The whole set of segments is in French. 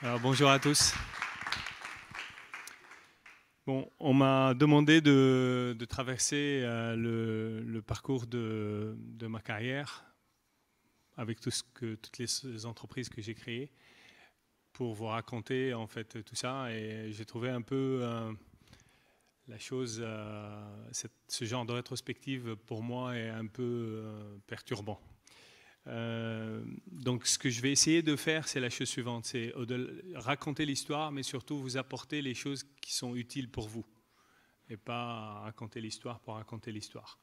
Alors, bonjour à tous. Bon, on m'a demandé de traverser le parcours de ma carrière avec toutes les entreprises que j'ai créées pour vous raconter en fait tout ça. Et j'ai trouvé un peu la chose, ce genre de rétrospective pour moi est un peu perturbant. Donc ce que je vais essayer de faire, c'est la chose suivante, c'est raconter l'histoire, mais surtout vous apporter les choses qui sont utiles pour vous, et pas raconter l'histoire pour raconter l'histoire.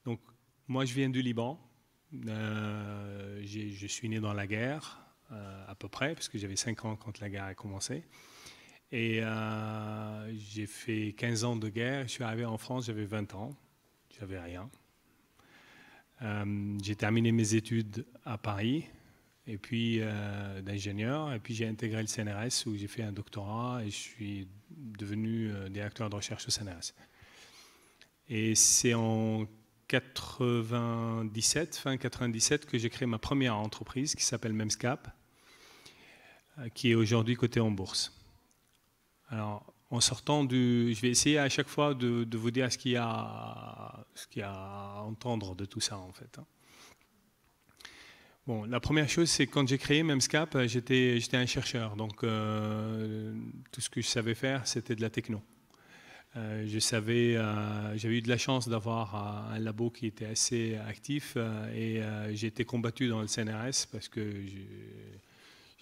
Donc moi je viens du Liban, je suis né dans la guerre, à peu près, parce que j'avais 5 ans quand la guerre a commencé. Et j'ai fait 15 ans de guerre, je suis arrivé en France, j'avais 20 ans, j'avais rien. J'ai terminé mes études à Paris, et puis d'ingénieur, et puis j'ai intégré le CNRS où j'ai fait un doctorat et je suis devenu directeur de recherche au CNRS. Et c'est en 97, fin 97, que j'ai créé ma première entreprise qui s'appelle Memscap, qui est aujourd'hui cotée en bourse. Alors, en sortant je vais essayer à chaque fois de vous dire ce qu'il y a à entendre de tout ça, en fait. Bon, la première chose, c'est que quand j'ai créé Memscap, j'étais un chercheur. Donc, tout ce que je savais faire, c'était de la techno. J'avais eu de la chance d'avoir un labo qui était assez actif et j'ai été combattu dans le CNRS parce que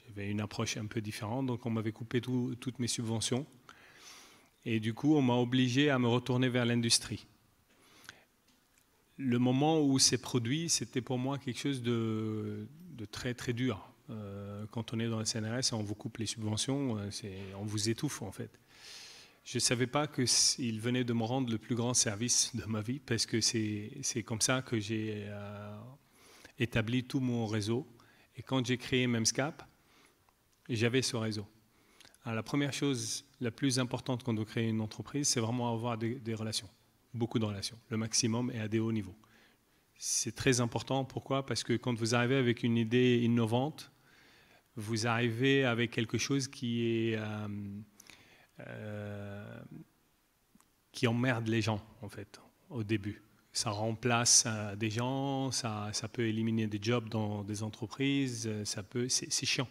j'avais une approche un peu différente. Donc, on m'avait coupé toutes mes subventions. Et du coup, on m'a obligé à me retourner vers l'industrie. Le moment où c'est produit, c'était pour moi quelque chose de très très dur. Quand on est dans le CNRS, on vous coupe les subventions, on vous étouffe en fait. Je ne savais pas qu'il venait de me rendre le plus grand service de ma vie, parce que c'est comme ça que j'ai établi tout mon réseau. Et quand j'ai créé Memscap, j'avais ce réseau. Alors, la première chose la plus importante quand on crée une entreprise, c'est vraiment avoir des relations, beaucoup de relations, le maximum et à des hauts niveaux. C'est très important. Pourquoi ? Parce que quand vous arrivez avec une idée innovante, vous arrivez avec quelque chose qui emmerde les gens, en fait, au début. Ça remplace des gens, ça peut éliminer des jobs dans des entreprises, c'est chiant.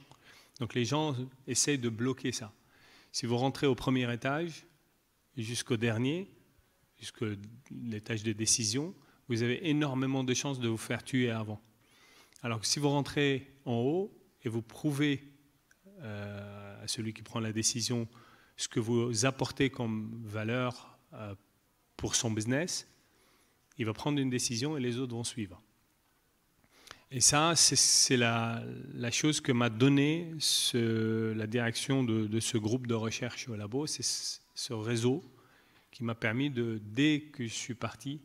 Donc les gens essayent de bloquer ça. Si vous rentrez au premier étage, jusqu'au dernier, jusqu'à l'étage de décision, vous avez énormément de chances de vous faire tuer avant. Alors que si vous rentrez en haut et vous prouvez à celui qui prend la décision ce que vous apportez comme valeur pour son business, il va prendre une décision et les autres vont suivre. Et ça, c'est la chose que m'a donné la direction de ce groupe de recherche au labo, c'est ce réseau qui m'a permis, dès que je suis parti,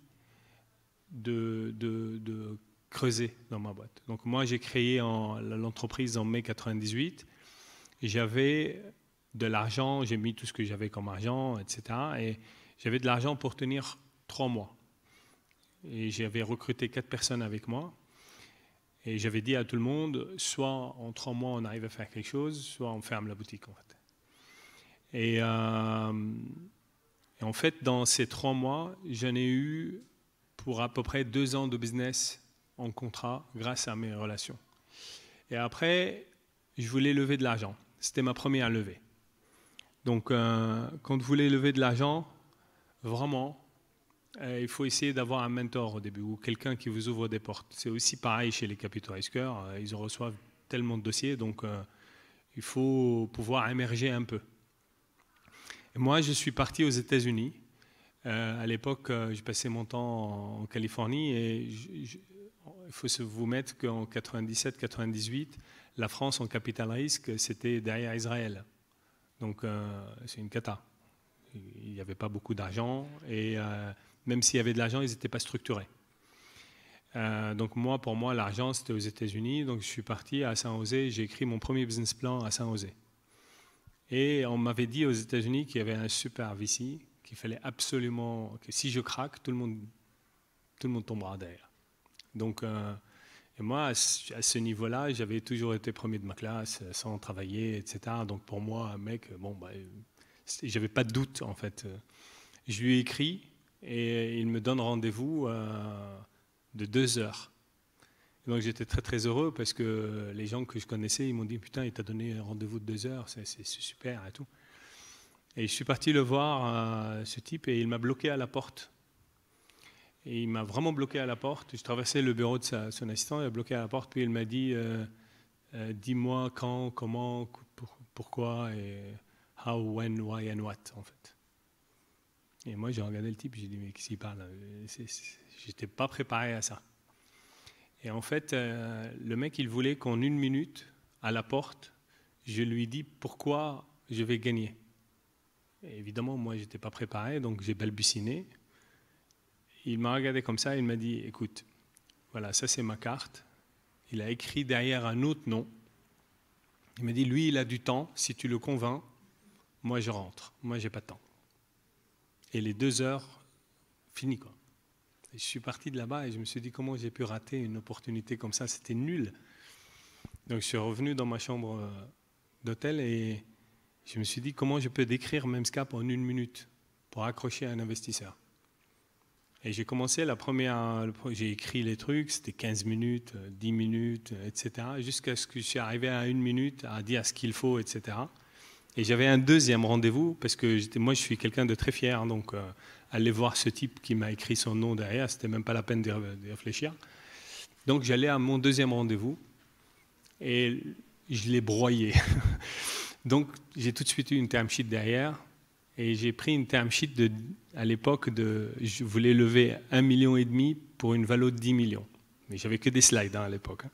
de creuser dans ma boîte. Donc moi, j'ai créé l'entreprise en mai 98. J'avais de l'argent, j'ai mis tout ce que j'avais comme argent, etc. Et j'avais de l'argent pour tenir 3 mois. Et j'avais recruté 4 personnes avec moi. Et j'avais dit à tout le monde, soit en 3 mois on arrive à faire quelque chose, soit on ferme la boutique en fait. Et en fait, dans ces 3 mois, j'en ai eu pour à peu près 2 ans de business en contrat grâce à mes relations. Et après, je voulais lever de l'argent. C'était ma première levée. Donc, quand vous voulez lever de l'argent, vraiment, il faut essayer d'avoir un mentor au début ou quelqu'un qui vous ouvre des portes. C'est aussi pareil chez les capitaux risqueurs. Ils en reçoivent tellement de dossiers, donc il faut pouvoir émerger un peu. Et moi, je suis parti aux États-Unis. À l'époque, je passais mon temps en Californie et il faut vous mettre qu'en 97-98, la France en capital risque, c'était derrière Israël. Donc c'est une cata. Il n'y avait pas beaucoup d'argent et même s'il y avait de l'argent, ils n'étaient pas structurés. Donc pour moi, l'argent, c'était aux États-Unis. Donc je suis parti à San José. J'ai écrit mon premier business plan à San José. Et on m'avait dit aux États-Unis qu'il y avait un super VC, qu'il fallait absolument que si je craque, tout le monde tombera derrière. Donc Et moi, à ce niveau-là, j'avais toujours été premier de ma classe, sans travailler, etc. Donc pour moi, un mec, bon, bah, j'avais pas de doute en fait. Je lui ai écrit et il me donne rendez-vous de 2 heures. Et donc j'étais très très heureux parce que les gens que je connaissais, ils m'ont dit putain, il t'a donné un rendez-vous de 2 heures, c'est super et tout. Et je suis parti le voir, ce type, et il m'a bloqué à la porte. Et il m'a vraiment bloqué à la porte. Je traversais le bureau de son assistant, il a bloqué à la porte, puis il m'a dit dis-moi quand, comment, pourquoi, et how, when, why and what, en fait. Et moi, j'ai regardé le type, j'ai dit mais qu'est-ce qu'il parle? J'étais pas préparé à ça. Et en fait, le mec, il voulait qu'en 1 minute, à la porte, je lui dis pourquoi je vais gagner. Et évidemment, moi, j'étais pas préparé, donc j'ai balbutiné. Il m'a regardé comme ça, il m'a dit, écoute, voilà, ça c'est ma carte. Il a écrit derrière un autre nom. Il m'a dit, lui, il a du temps, si tu le convaincs, moi je rentre, moi j'ai pas de temps. Et les 2 heures, fini quoi. Et je suis parti de là-bas et je me suis dit, comment j'ai pu rater une opportunité comme ça, c'était nul. Donc je suis revenu dans ma chambre d'hôtel et je me suis dit, comment je peux décrire Memscap en 1 minute pour accrocher un investisseur. Et j'ai commencé j'ai écrit les trucs, c'était 15 minutes, 10 minutes, etc. Jusqu'à ce que je suis arrivé à 1 minute à dire ce qu'il faut, etc. Et j'avais un deuxième rendez-vous, parce que moi je suis quelqu'un de très fier, donc aller voir ce type qui m'a écrit son nom derrière, c'était même pas la peine d'y réfléchir. Donc j'allais à mon deuxième rendez-vous, et je l'ai broyé. Donc j'ai tout de suite eu une term sheet derrière, et j'ai pris une term sheet à l'époque je voulais lever 1,5 million pour une valeur de 10 millions. Mais j'avais que des slides à l'époque.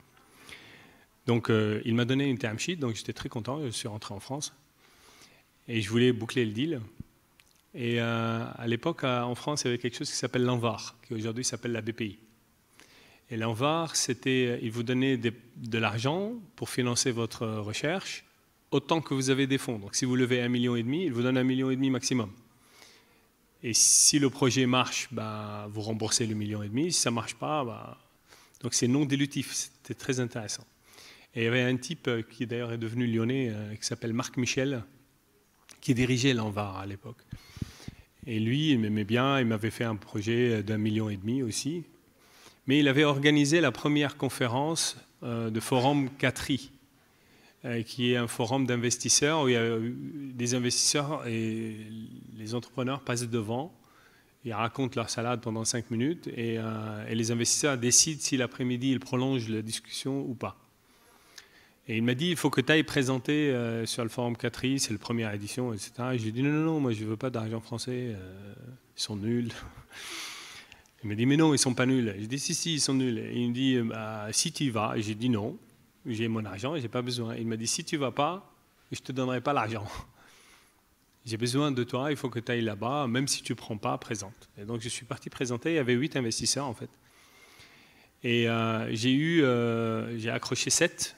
Donc il m'a donné une term sheet, donc j'étais très content, je suis rentré en France. Et je voulais boucler le deal. Et à l'époque, en France, il y avait quelque chose qui s'appelle l'ANVAR, qui aujourd'hui s'appelle la BPI. Et l'ANVAR, il vous donnait de l'argent pour financer votre recherche, autant que vous avez des fonds. Donc si vous levez 1,5 million, il vous donne 1,5 million maximum. Et si le projet marche, bah, vous remboursez le 1,5 million. Si ça ne marche pas, bah... donc c'est non dilutif. C'était très intéressant. Et il y avait un type qui d'ailleurs est devenu lyonnais, qui s'appelle Marc Michel, qui dirigeait l'ANVAR à l'époque. Et lui, il m'aimait bien, il m'avait fait un projet d'1,5 million aussi. Mais il avait organisé la première conférence de Forum 4i, qui est un forum d'investisseurs où il y a des investisseurs et les entrepreneurs passent devant, ils racontent leur salade pendant 5 minutes et les investisseurs décident si l'après-midi ils prolongent la discussion ou pas. Et il m'a dit, il faut que tu ailles présenter sur le forum 4i, c'est la première édition, etc. Et je lui ai dit, non, moi je ne veux pas d'argent français, ils sont nuls. Il m'a dit, mais non, ils ne sont pas nuls. J'ai dit, si, ils sont nuls. Et il me dit, bah, si tu y vas. Et j'ai dit, non, j'ai mon argent, je n'ai pas besoin. Il m'a dit, si tu ne vas pas, je ne te donnerai pas l'argent. J'ai besoin de toi, il faut que tu ailles là-bas, même si tu ne prends pas, présente. Et donc je suis parti présenter, il y avait 8 investisseurs en fait. Et j'ai accroché 7.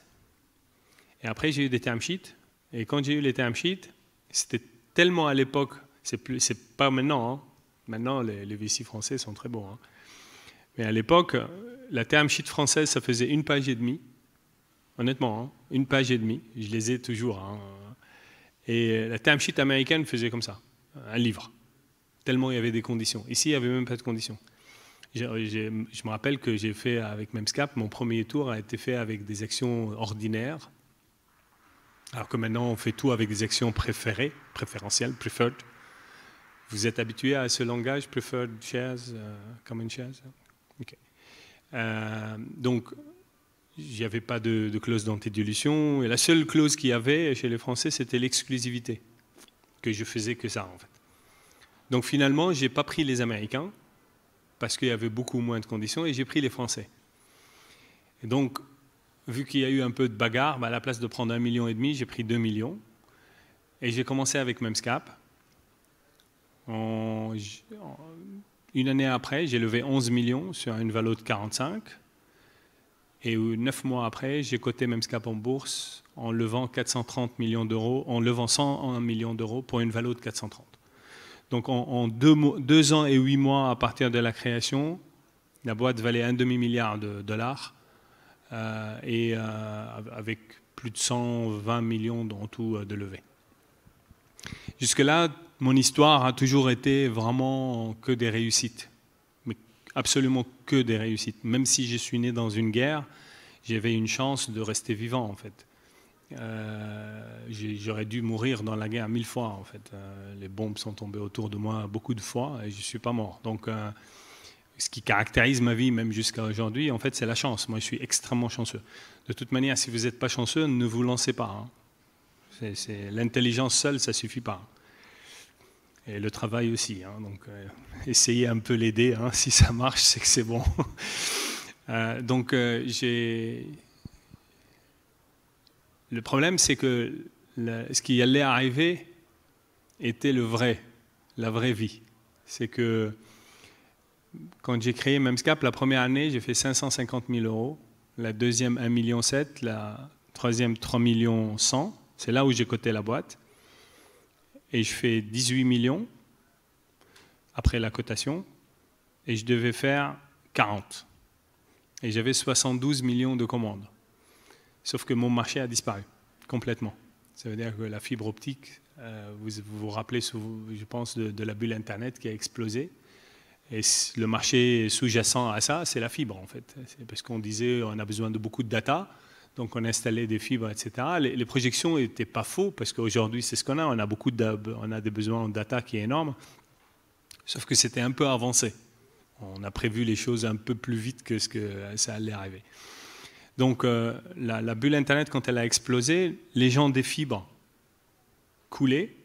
Et après, j'ai eu des term sheets. Et quand j'ai eu les term sheets, c'était tellement à l'époque, c'est pas maintenant. Hein. Maintenant, les VC français sont très bons. Hein. Mais à l'époque, la term sheet française, ça faisait 1 page et demie. Honnêtement, hein, 1 page et demie. Je les ai toujours. Hein. Et la term sheet américaine faisait comme ça, un livre. Tellement il y avait des conditions. Ici, il n'y avait même pas de conditions. Je me rappelle que j'ai fait avec Memscap, mon premier tour a été fait avec des actions ordinaires. Alors que maintenant, on fait tout avec des actions préférentielles, preferred. Vous êtes habitué à ce langage, preferred shares, common shares? Okay. Donc, il n'y avait pas de clause d'antidilution. Et la seule clause qu'il y avait chez les Français, c'était l'exclusivité. Que je faisais que ça, en fait. Donc, finalement, je n'ai pas pris les Américains, parce qu'il y avait beaucoup moins de conditions, et j'ai pris les Français. Et donc, vu qu'il y a eu un peu de bagarre, à la place de prendre 1,5 million, j'ai pris 2 millions. Et j'ai commencé avec Memscap. Une année après, j'ai levé 11 millions sur une valeur de 45. Et 9 mois après, j'ai coté Memscap en bourse en levant 430 millions d'euros, en levant 101 millions d'euros pour une valeur de 430. Donc en 2 ans et 8 mois à partir de la création, la boîte valait $1,5 milliard. avec plus de 120 millions en tout de levée. Jusque-là, mon histoire a toujours été vraiment que des réussites, mais absolument que des réussites. Même si je suis né dans une guerre, j'avais une chance de rester vivant en fait. J'aurais dû mourir dans la guerre 1000 fois en fait. Les bombes sont tombées autour de moi beaucoup de fois et je ne suis pas mort. Donc, ce qui caractérise ma vie, même jusqu'à aujourd'hui, en fait, c'est la chance. Moi, je suis extrêmement chanceux. De toute manière, si vous n'êtes pas chanceux, ne vous lancez pas. Hein. L'intelligence seule, ça ne suffit pas. Et le travail aussi. Hein. Donc, essayez un peu l'aider. Hein. Si ça marche, c'est que c'est bon. Le problème, c'est que ce qui allait arriver était la vraie vie. C'est que quand j'ai créé Memscap, la première année, j'ai fait 550 000 euros. La deuxième, 1,7 million. La troisième, 3,1 millions. C'est là où j'ai coté la boîte. Et je fais 18 millions après la cotation. Et je devais faire 40. Et j'avais 72 millions de commandes. Sauf que mon marché a disparu complètement. Ça veut dire que la fibre optique, vous vous rappelez, je pense, de la bulle Internet qui a explosé. Et le marché sous-jacent à ça, c'est la fibre, en fait. C'est parce qu'on disait on a besoin de beaucoup de data, donc on installait des fibres, etc. Les projections n'étaient pas faux, parce qu'aujourd'hui, c'est ce qu'on a. On a des besoins en data qui est énorme. Sauf que c'était un peu avancé. On a prévu les choses un peu plus vite que ce que ça allait arriver. Donc, la bulle Internet, quand elle a explosé, les gens des fibres coulaient.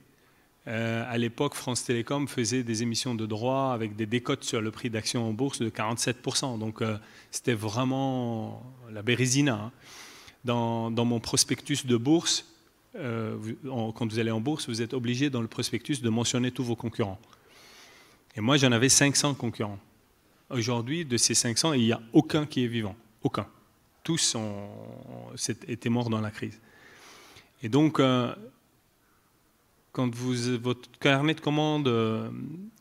À l'époque, France Télécom faisait des émissions de droits avec des décotes sur le prix d'action en bourse de 47%. Donc, c'était vraiment la bérésina. Hein. Dans mon prospectus de bourse, quand vous allez en bourse, vous êtes obligé dans le prospectus de mentionner tous vos concurrents. Et moi, j'en avais 500 concurrents. Aujourd'hui, de ces 500, il n'y a aucun qui est vivant. Aucun. Tous étaient morts dans la crise. Et donc, quand votre carnet de commandes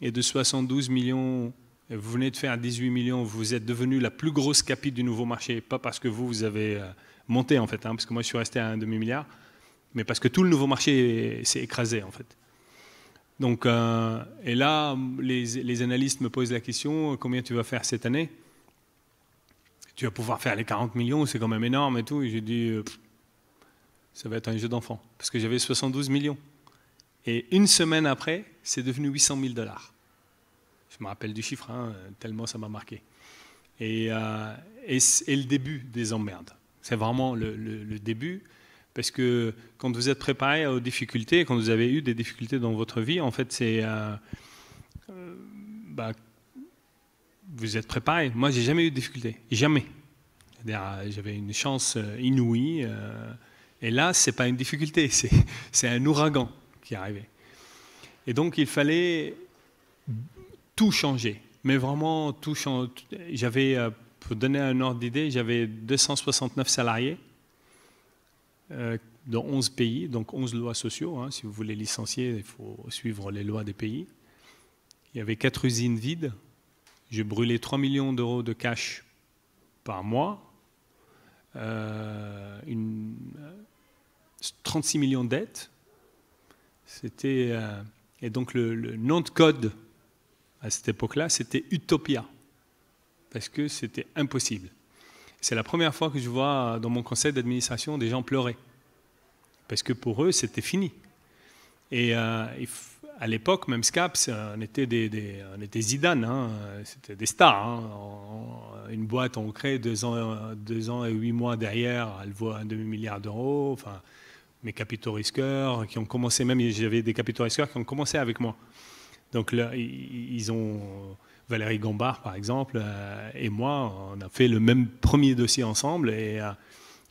est de 72 millions, et vous venez de faire 18 millions, vous êtes devenu la plus grosse capi du nouveau marché, pas parce que vous avez monté en fait, hein, parce que moi je suis resté à un demi-milliard, mais parce que tout le nouveau marché s'est écrasé en fait. Donc, et là, les analystes me posent la question, combien tu vas faire cette année? Tu vas pouvoir faire les 40 millions, c'est quand même énorme et tout. Et j'ai dit, ça va être un jeu d'enfant, parce que j'avais 72 millions. Et une semaine après, c'est devenu 800 000 $. Je me rappelle du chiffre, hein, tellement ça m'a marqué. Et le début des emmerdes. C'est vraiment le début, parce que quand vous êtes préparé aux difficultés, quand vous avez eu des difficultés dans votre vie, en fait, c'est... vous êtes préparé. Moi, j'ai jamais eu de difficultés. Jamais. J'avais une chance inouïe. Et là, c'est pas une difficulté, c'est un ouragan qui est arrivé. Et donc, il fallait tout changer. Mais vraiment, tout changer. J'avais, pour donner un ordre d'idée, j'avais 269 salariés dans 11 pays, donc 11 lois sociaux. Hein. Si vous voulez licencier, il faut suivre les lois des pays. Il y avait 4 usines vides. Je brûlais 3 millions d'euros de cash par mois. 36 millions de dettes. C'était, et donc le nom de code à cette époque-là, c'était Utopia, parce que c'était impossible. C'est la première fois que je vois dans mon conseil d'administration des gens pleurer, parce que pour eux, c'était fini. Et à l'époque, même Memscap, on était Zidane, hein, c'était des stars. Hein. Une boîte, on crée 2 ans et 8 mois derrière, elle vaut un demi-milliard d'euros. Enfin, mes capitaux risqueurs qui ont commencé, même j'avais des capitaux risqueurs qui ont commencé avec moi. Donc là, ils ont Valérie Gambard, par exemple, et moi, on a fait le même premier dossier ensemble et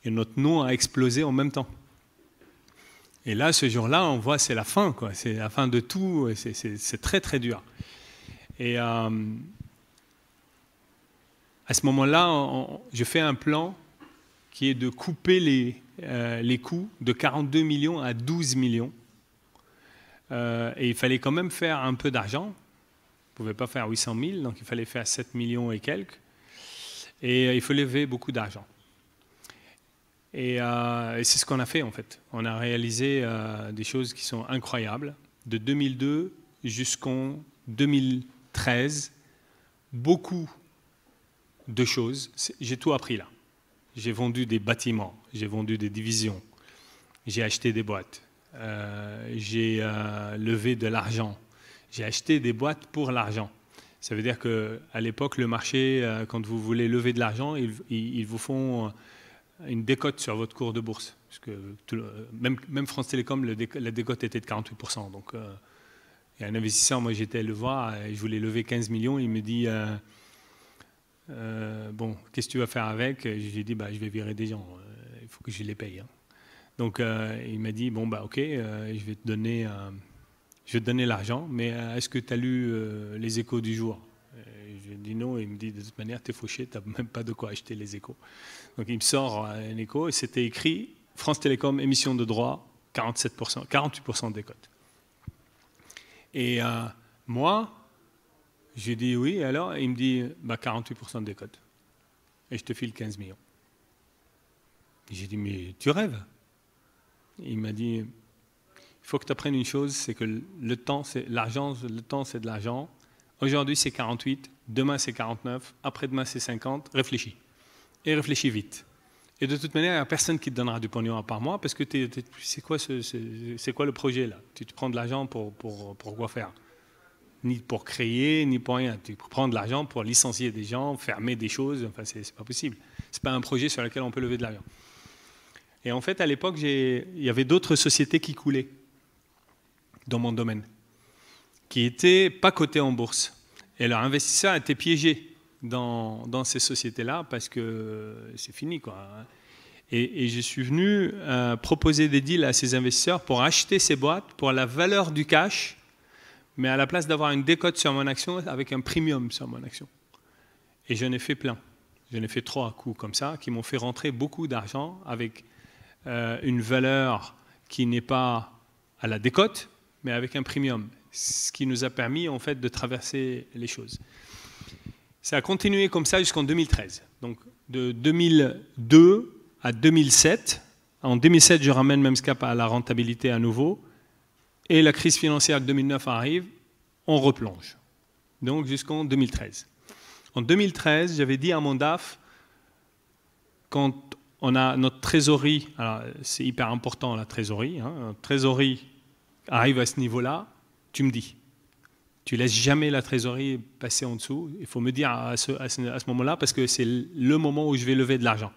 notre nom a explosé en même temps. Et là, ce jour-là, on voit, c'est la fin, quoi. C'est la fin de tout. C'est très, très dur. Et à ce moment-là, je fais un plan qui est de couper les coûts de 42 millions à 12 millions. Et il fallait quand même faire un peu d'argent. On ne pouvait pas faire 800 000, donc il fallait faire 7 millions et quelques. Et il faut lever beaucoup d'argent. Et c'est ce qu'on a fait en fait. On a réalisé des choses qui sont incroyables. De 2002 jusqu'en 2013, beaucoup de choses. J'ai tout appris là. J'ai vendu des bâtiments, j'ai vendu des divisions, j'ai acheté des boîtes, j'ai levé de l'argent, j'ai acheté des boîtes pour l'argent. Ça veut dire qu'à l'époque, le marché, quand vous voulez lever de l'argent, ils vous font une décote sur votre cours de bourse. Parce que même France Télécom, la décote était de 48%. Donc, il y a un investisseur, moi j'étais le voir, je voulais lever 15 millions, il me dit bon, qu'est-ce que tu vas faire avec? Je lui ai dit je vais virer des gens, il faut que je les paye. Hein. Donc il m'a dit bon ok, je vais te donner l'argent, mais est-ce que tu as lu les Échos du jour? Je lui ai dit non, il me dit de toute manière t'es fauché, tu n'as même pas de quoi acheter les Échos. Donc il me sort un écho et c'était écrit France Télécom, émission de droit, 47%, 48% de décote. Et moi, j'ai dit oui, alors il me dit 48% de décote. Et je te file 15 millions. J'ai dit mais tu rêves? Il m'a dit il faut que tu apprennes une chose, c'est que le temps c'est l'argent, le temps c'est de l'argent. Aujourd'hui c'est 48, demain c'est 49, après-demain c'est 50, réfléchis. Et réfléchis vite. Et de toute manière, il n'y a personne qui te donnera du pognon à part moi, parce que c'est quoi le projet là? Tu te prends de l'argent pour quoi faire? Ni pour créer, ni pour rien. Tu prends de l'argent pour licencier des gens, fermer des choses, enfin c'est pas possible. C'est pas un projet sur lequel on peut lever de l'argent. Et en fait, à l'époque, il y avait d'autres sociétés qui coulaient dans mon domaine, qui n'étaient pas cotées en bourse. Et leurs investisseurs étaient piégés dans ces sociétés-là parce que c'est fini, quoi. Et je suis venu proposer des deals à ces investisseurs pour acheter ces boîtes pour la valeur du cash, mais à la place d'avoir une décote sur mon action, avec un premium sur mon action. Et j'en ai fait plein. J'en ai fait 3 coups comme ça, qui m'ont fait rentrer beaucoup d'argent avec une valeur qui n'est pas à la décote, mais avec un premium. Ce qui nous a permis, en fait, de traverser les choses. Ça a continué comme ça jusqu'en 2013. Donc, de 2002 à 2007. En 2007, je ramène Memscap à la rentabilité à nouveau. Et la crise financière de 2009 arrive, on replonge. Donc, jusqu'en 2013. En 2013, j'avais dit à mon DAF, quand on a notre trésorerie, alors c'est hyper important la trésorerie, hein, notre trésorerie arrive à ce niveau-là, tu me dis. Tu laisses jamais la trésorerie passer en dessous. Il faut me dire à ce moment-là, parce que c'est le moment où je vais lever de l'argent.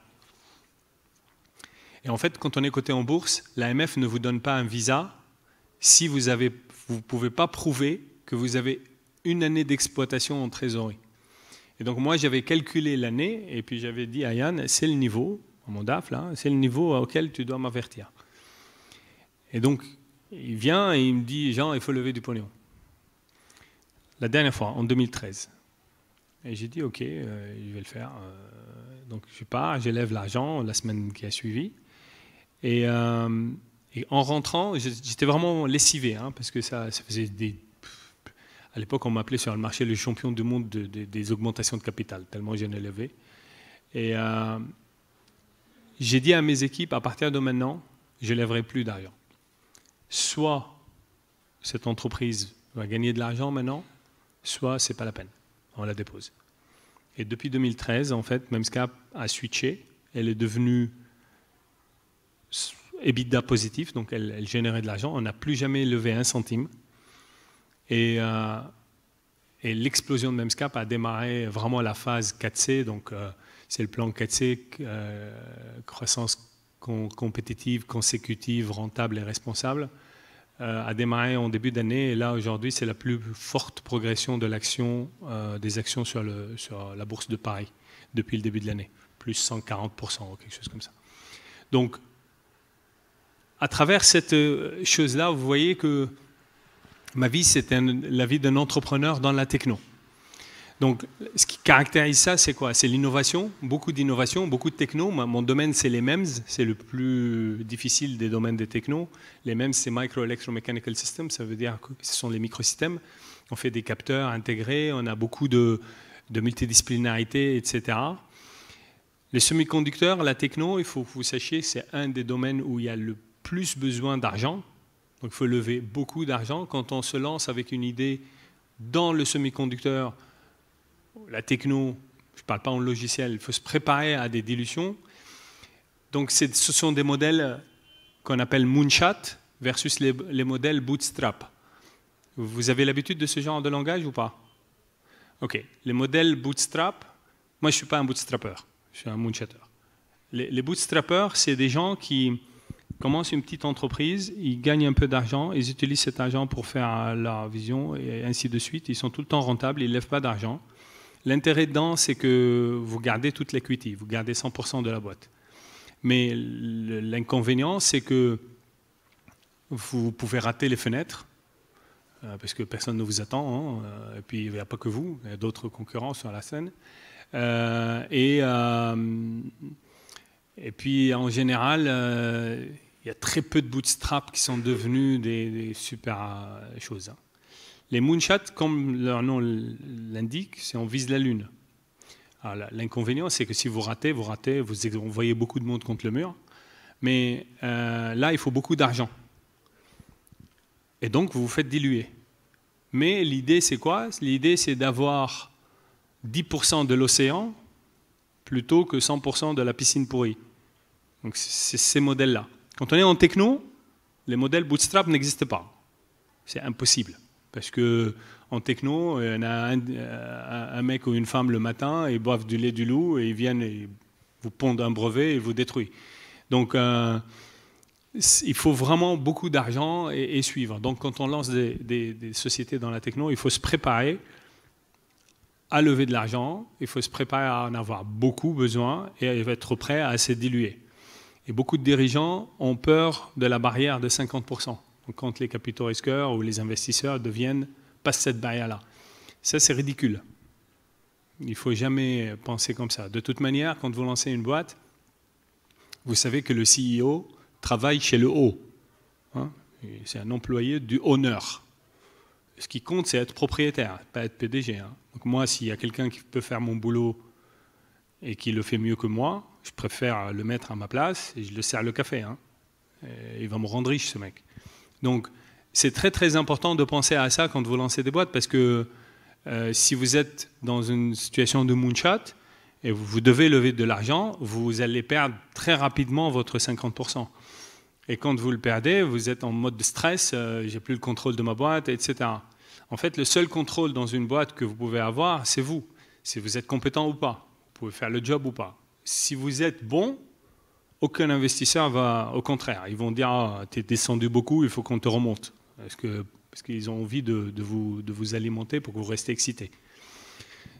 Et en fait, quand on est coté en bourse, l'AMF ne vous donne pas un visa si vous ne pouvez pas prouver que vous avez une année d'exploitation en trésorerie. Et donc moi, j'avais calculé l'année, et puis j'avais dit à Yann, c'est le niveau, à mon DAF, là, c'est le niveau auquel tu dois m'avertir. Et donc, il vient et il me dit, Jean, il faut lever du pognon. La dernière fois, en 2013. Et j'ai dit, ok, je vais le faire. Donc je pars, j'élève l'argent la semaine qui a suivi. Et en rentrant, j'étais vraiment lessivé, hein, parce que ça faisait des... À l'époque, on m'appelait sur le marché le champion du monde des augmentations de capital, tellement j'en ai levé. Et j'ai dit à mes équipes, à partir de maintenant, je ne lèverai plus d'argent. Soit cette entreprise va gagner de l'argent maintenant, soit ce n'est pas la peine, on la dépose. Et depuis 2013, en fait, Memscap a switché, elle est devenue EBITDA positif, donc elle générait de l'argent, on n'a plus jamais levé un centime. Et l'explosion de Memscap a démarré vraiment à la phase 4C, donc c'est le plan 4C, croissance compétitive, consécutive, rentable et responsable, a démarré en début d'année, et là aujourd'hui c'est la plus forte progression de l'action, des actions sur la bourse de Paris depuis le début de l'année, plus 140% ou quelque chose comme ça. Donc à travers cette chose-là, vous voyez que ma vie, c'était la vie d'un entrepreneur dans la techno. Donc, ce qui caractérise ça, c'est quoi? C'est l'innovation, beaucoup d'innovation, beaucoup de techno. Mon domaine, c'est les MEMS, c'est le plus difficile des domaines des techno. Les MEMS, c'est Micro Electromechanical Systems, ça veut dire que ce sont les microsystèmes. On fait des capteurs intégrés, on a beaucoup de multidisciplinarité, etc. Les semi-conducteurs, la techno, il faut que vous sachiez, c'est un des domaines où il y a le plus besoin d'argent. Donc il faut lever beaucoup d'argent. Quand on se lance avec une idée dans le semi-conducteur, la techno, je ne parle pas en logiciel, il faut se préparer à des dilutions. Donc ce sont des modèles qu'on appelle moonshot versus les modèles bootstrap. Vous avez l'habitude de ce genre de langage ou pas? Ok. Les modèles bootstrap, moi je ne suis pas un bootstrapper, je suis un moonshotter. Les bootstrappers, c'est des gens qui commencent une petite entreprise, ils gagnent un peu d'argent, ils utilisent cet argent pour faire leur vision et ainsi de suite. Ils sont tout le temps rentables, ils ne lèvent pas d'argent. L'intérêt dedans, c'est que vous gardez toute l'equity, vous gardez 100% de la boîte. Mais l'inconvénient, c'est que vous pouvez rater les fenêtres, parce que personne ne vous attend, hein, et puis il n'y a pas que vous, il y a d'autres concurrents sur la scène. Et puis en général, il y a très peu de bootstraps qui sont devenus des super choses. Hein. Les moonshots, comme leur nom l'indique, c'est on vise la Lune. L'inconvénient, c'est que si vous ratez, vous envoyez beaucoup de monde contre le mur. Mais là, il faut beaucoup d'argent. Et donc, vous vous faites diluer. Mais l'idée, c'est quoi? L'idée, c'est d'avoir 10% de l'océan plutôt que 100% de la piscine pourrie. Donc, c'est ces modèles-là. Quand on est en techno, les modèles bootstrap n'existent pas. C'est impossible. Parce qu'en techno, il y en a un mec ou une femme le matin, ils boivent du lait du loup et ils viennent et vous pondent un brevet et vous détruisent. Donc, il faut vraiment beaucoup d'argent et suivre. Donc, quand on lance des sociétés dans la techno, il faut se préparer à lever de l'argent, il faut se préparer à en avoir beaucoup besoin et être prêt à se diluer. Et beaucoup de dirigeants ont peur de la barrière de 50%. Donc, quand les capitaux risqueurs ou les investisseurs passent cette barrière-là. Ça, c'est ridicule. Il ne faut jamais penser comme ça. De toute manière, quand vous lancez une boîte, vous savez que le CEO travaille chez le haut. Hein, c'est un employé du honneur. Ce qui compte, c'est être propriétaire, pas être PDG. Hein. Donc moi, s'il y a quelqu'un qui peut faire mon boulot et qui le fait mieux que moi, je préfère le mettre à ma place et je le sers le café. Hein. Il va me rendre riche, ce mec. Donc, c'est très très important de penser à ça quand vous lancez des boîtes parce que si vous êtes dans une situation de moonshot et vous devez lever de l'argent, vous allez perdre très rapidement votre 50%. Et quand vous le perdez, vous êtes en mode de stress, j'ai plus le contrôle de ma boîte, etc. En fait, le seul contrôle dans une boîte que vous pouvez avoir, c'est vous. Si vous êtes compétent ou pas, vous pouvez faire le job ou pas. Si vous êtes bon, aucun investisseur va, au contraire, ils vont dire ah, tu es descendu beaucoup, il faut qu'on te remonte. Parce qu'ils ont envie de vous alimenter pour que vous restiez excité.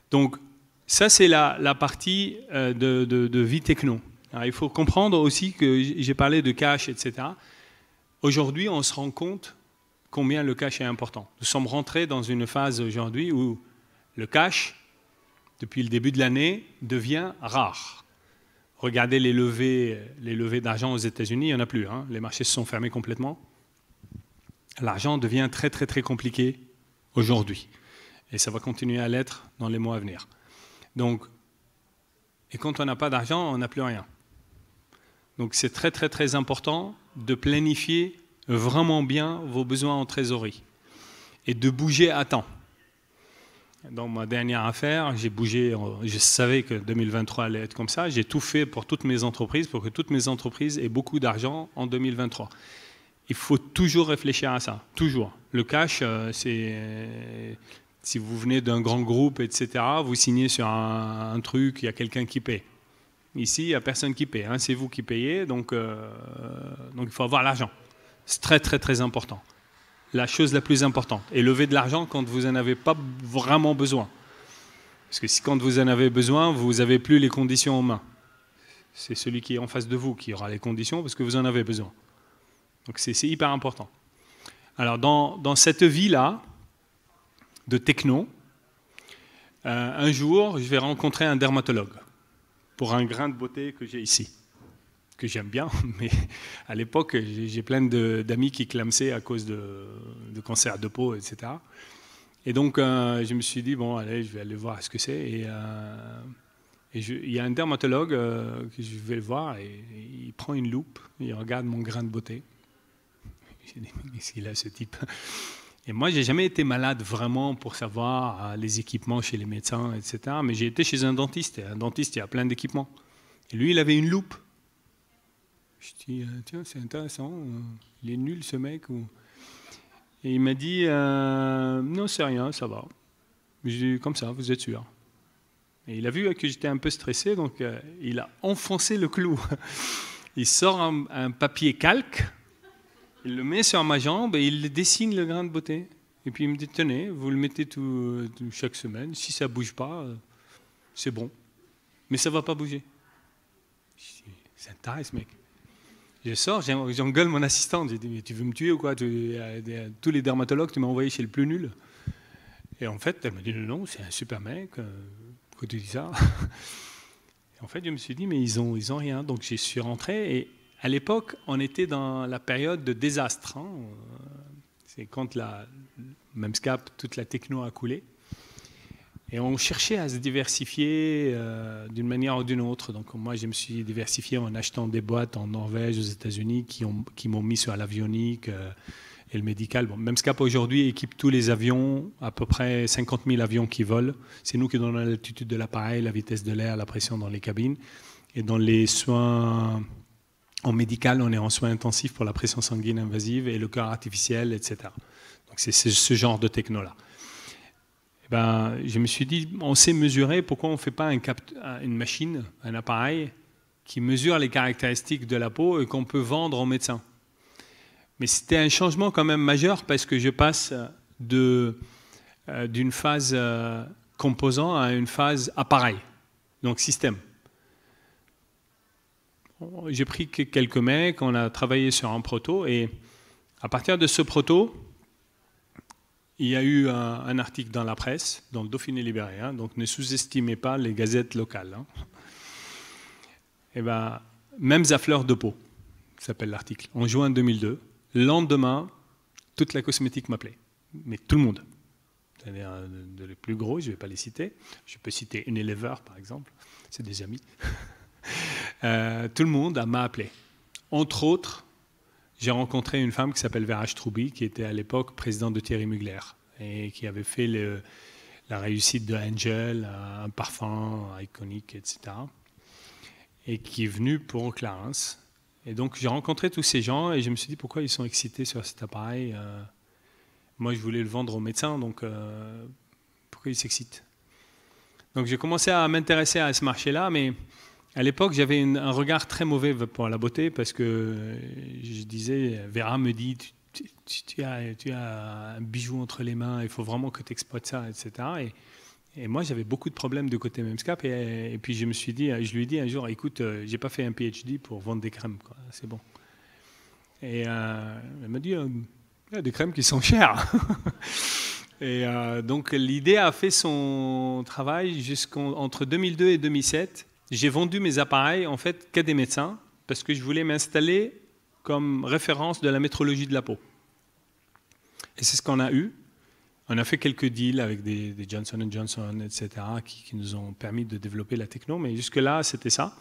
Donc, ça, c'est la partie de vie techno. Alors, il faut comprendre aussi que j'ai parlé de cash, etc. Aujourd'hui, on se rend compte combien le cash est important. Nous sommes rentrés dans une phase aujourd'hui où le cash, depuis le début de l'année, devient rare. Regardez les levées d'argent aux États-Unis, il n'y en a plus. Hein. Les marchés se sont fermés complètement. L'argent devient très très très compliqué aujourd'hui. Et ça va continuer à l'être dans les mois à venir. Donc, et quand on n'a pas d'argent, on n'a plus rien. Donc c'est très très très important de planifier vraiment bien vos besoins en trésorerie et de bouger à temps. Dans ma dernière affaire, j'ai bougé, je savais que 2023 allait être comme ça, j'ai tout fait pour toutes mes entreprises, pour que toutes mes entreprises aient beaucoup d'argent en 2023. Il faut toujours réfléchir à ça, toujours. Le cash, c'est... Si vous venez d'un grand groupe, etc., vous signez sur un truc, il y a quelqu'un qui paie. Ici, il n'y a personne qui paie, hein, c'est vous qui payez, donc il faut avoir l'argent. C'est très très très important. La chose la plus importante. Et lever de l'argent quand vous n'en avez pas vraiment besoin. Parce que si quand vous en avez besoin, vous n'avez plus les conditions en main. C'est celui qui est en face de vous qui aura les conditions parce que vous en avez besoin. Donc c'est hyper important. Alors dans cette vie-là, de techno, un jour, je vais rencontrer un dermatologue pour un grain de beauté que j'ai ici, que j'aime bien, mais à l'époque, j'ai plein d'amis qui clamsaient à cause de cancer de peau, etc. Et donc, je me suis dit, bon, allez, je vais aller voir ce que c'est. Et il y a un dermatologue que je vais le voir et il prend une loupe, il regarde mon grain de beauté. J'ai dit, mais qu'est-ce qu'il a ce type? Et moi, j'ai jamais été malade vraiment pour savoir les équipements chez les médecins, etc. Mais j'ai été chez un dentiste. Et un dentiste, il y a plein d'équipements. Et lui, il avait une loupe. Je dis, tiens, c'est intéressant. Il est nul, ce mec. Et il m'a dit, non, c'est rien, ça va. J'ai dit, comme ça, vous êtes sûr? Et il a vu que j'étais un peu stressé, donc il a enfoncé le clou. Il sort un papier calque. Il le met sur ma jambe et il dessine le grain de beauté. Et puis il me dit, tenez, vous le mettez chaque semaine. Si ça ne bouge pas, c'est bon. Mais ça ne va pas bouger. Je dis, c'est un taré ce mec. Je sors, j'engueule mon assistante. J'ai dit, mais tu veux me tuer ou quoi? Tous les dermatologues, tu m'as envoyé chez le plus nul. Et en fait, elle m'a dit, non, c'est un super mec. Pourquoi tu dis ça? Et en fait, je me suis dit, mais ils ont rien. Donc je suis rentré et à l'époque, on était dans la période de désastre. Hein. C'est quand Memscap, toute la techno a coulé. Et on cherchait à se diversifier d'une manière ou d'une autre. Donc moi, je me suis diversifié en achetant des boîtes en Norvège, aux États-Unis, qui m'ont mis sur l'avionique et le médical. Bon, Memscap aujourd'hui équipe tous les avions, à peu près 50 000 avions qui volent. C'est nous qui donnons l'altitude de l'appareil, la vitesse de l'air, la pression dans les cabines. Et dans les soins... En médical, on est en soins intensifs pour la pression sanguine invasive et le cœur artificiel, etc. Donc c'est ce genre de techno-là. Ben, je me suis dit, on sait mesurer, pourquoi on ne fait pas une machine, un appareil, qui mesure les caractéristiques de la peau et qu'on peut vendre aux médecins. Mais c'était un changement quand même majeur parce que je passe d'une phase composant à une phase appareil, donc système. J'ai pris quelques mecs, on a travaillé sur un proto et à partir de ce proto, il y a eu un article dans la presse, dans le Dauphiné libéré, hein, donc ne sous-estimez pas les gazettes locales. Hein. Et ben, même à fleur de peau, s'appelle l'article, en juin 2002. Le lendemain, toute la cosmétique m'appelait, mais tout le monde. C'est-à-dire les plus gros, je ne vais pas les citer. Je peux citer Unilever, par exemple, c'est des amis. Tout le monde m'a appelé. Entre autres, j'ai rencontré une femme qui s'appelle Vera Stroubi, qui était à l'époque présidente de Thierry Mugler et qui avait fait la réussite de Angel, un parfum iconique, etc. Et qui est venue pour Clarins. Et donc j'ai rencontré tous ces gens et je me suis dit pourquoi ils sont excités sur cet appareil. Moi, je voulais le vendre aux médecins, donc pourquoi ils s'excitent? Donc j'ai commencé à m'intéresser à ce marché-là, mais à l'époque, j'avais un regard très mauvais pour la beauté parce que je disais, Vera me dit, tu as un bijou entre les mains, il faut vraiment que tu exploites ça, etc. Et moi, j'avais beaucoup de problèmes de côté Memscap et puis je lui ai dit un jour, écoute, j'ai pas fait un PhD pour vendre des crèmes, c'est bon. Et elle m'a dit, il y a des crèmes qui sont chères. Et donc l'idée a fait son travail jusqu'entre 2002 et 2007. J'ai vendu mes appareils en fait qu'à des médecins parce que je voulais m'installer comme référence de la métrologie de la peau. Et c'est ce qu'on a eu. On a fait quelques deals avec des Johnson & Johnson, etc., qui nous ont permis de développer la techno, mais jusque-là, c'était ça.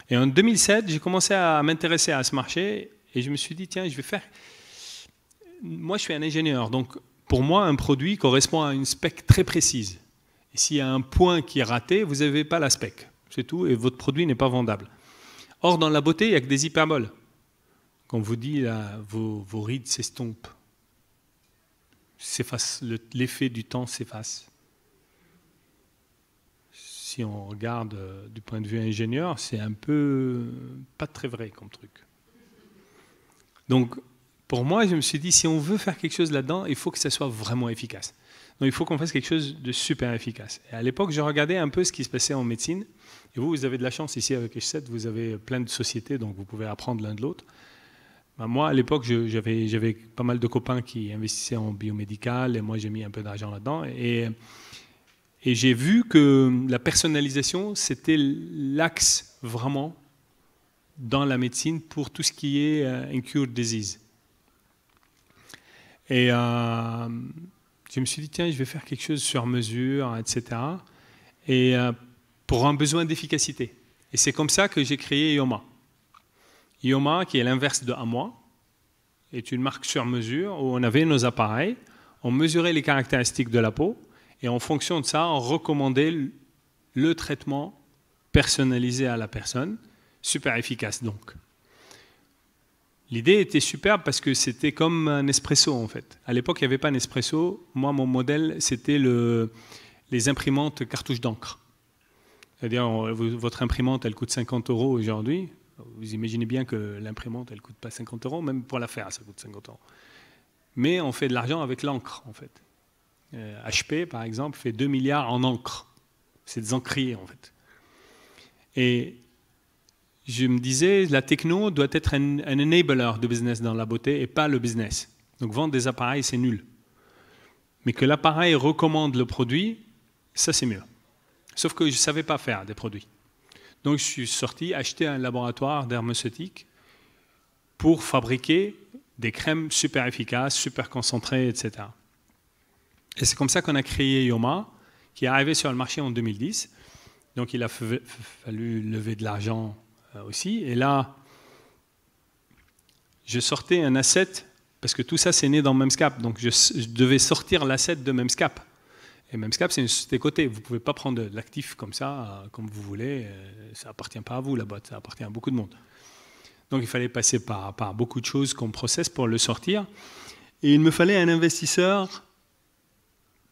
Et en 2007, j'ai commencé à m'intéresser à ce marché et je me suis dit, tiens, je vais faire... Moi, je suis un ingénieur, donc pour moi, un produit correspond à une spec très précise. Et s'il y a un point qui est raté, vous n'avez pas la spec. C'est tout, et votre produit n'est pas vendable. Or, dans la beauté, il n'y a que des hyperboles. Quand on vous dit, là, vos rides s'estompent, l'effet du temps s'efface. Si on regarde du point de vue ingénieur, c'est un peu pas très vrai comme truc. Donc, pour moi, je me suis dit, si on veut faire quelque chose là-dedans, il faut que ça soit vraiment efficace. Donc, il faut qu'on fasse quelque chose de super efficace. Et à l'époque, je regardais un peu ce qui se passait en médecine. Et vous avez de la chance ici avec H7, vous avez plein de sociétés, donc vous pouvez apprendre l'un de l'autre. Ben moi, à l'époque, j'avais pas mal de copains qui investissaient en biomédical, et moi, j'ai mis un peu d'argent là-dedans. Et j'ai vu que la personnalisation, c'était l'axe vraiment dans la médecine pour tout ce qui est incurable disease. Et je me suis dit, tiens, je vais faire quelque chose sur mesure, etc. Et pour un besoin d'efficacité. Et c'est comme ça que j'ai créé Yoma. Yoma, qui est l'inverse de Amoi, est une marque sur mesure où on avait nos appareils, on mesurait les caractéristiques de la peau et en fonction de ça, on recommandait le traitement personnalisé à la personne, super efficace donc. L'idée était superbe parce que c'était comme un espresso en fait. À l'époque, il n'y avait pas un espresso. Moi, mon modèle, c'était les imprimantes cartouches d'encre. C'est-à-dire, votre imprimante, elle coûte 50 € aujourd'hui. Vous imaginez bien que l'imprimante, elle ne coûte pas 50 €, même pour la faire, ça coûte 50 €. Mais on fait de l'argent avec l'encre, en fait. HP, par exemple, fait 2 milliards en encre. C'est des encriers, en fait. Et je me disais, la techno doit être un enabler de business dans la beauté et pas le business. Donc vendre des appareils, c'est nul. Mais que l'appareil recommande le produit, ça c'est mieux. Sauf que je ne savais pas faire des produits. Donc je suis sorti acheter un laboratoire dermoceutique pour fabriquer des crèmes super efficaces, super concentrées, etc. Et c'est comme ça qu'on a créé Yoma, qui est arrivé sur le marché en 2010. Donc il a fallu lever de l'argent aussi. Et là, je sortais un asset, parce que tout ça c'est né dans Memscap. Donc je devais sortir l'asset de Memscap. Et Memscap, c'est une société cotée. Vous ne pouvez pas prendre de l'actif comme ça, comme vous voulez. Ça n'appartient pas à vous, la boîte. Ça appartient à beaucoup de monde. Donc il fallait passer par beaucoup de choses comme process pour le sortir. Et il me fallait un investisseur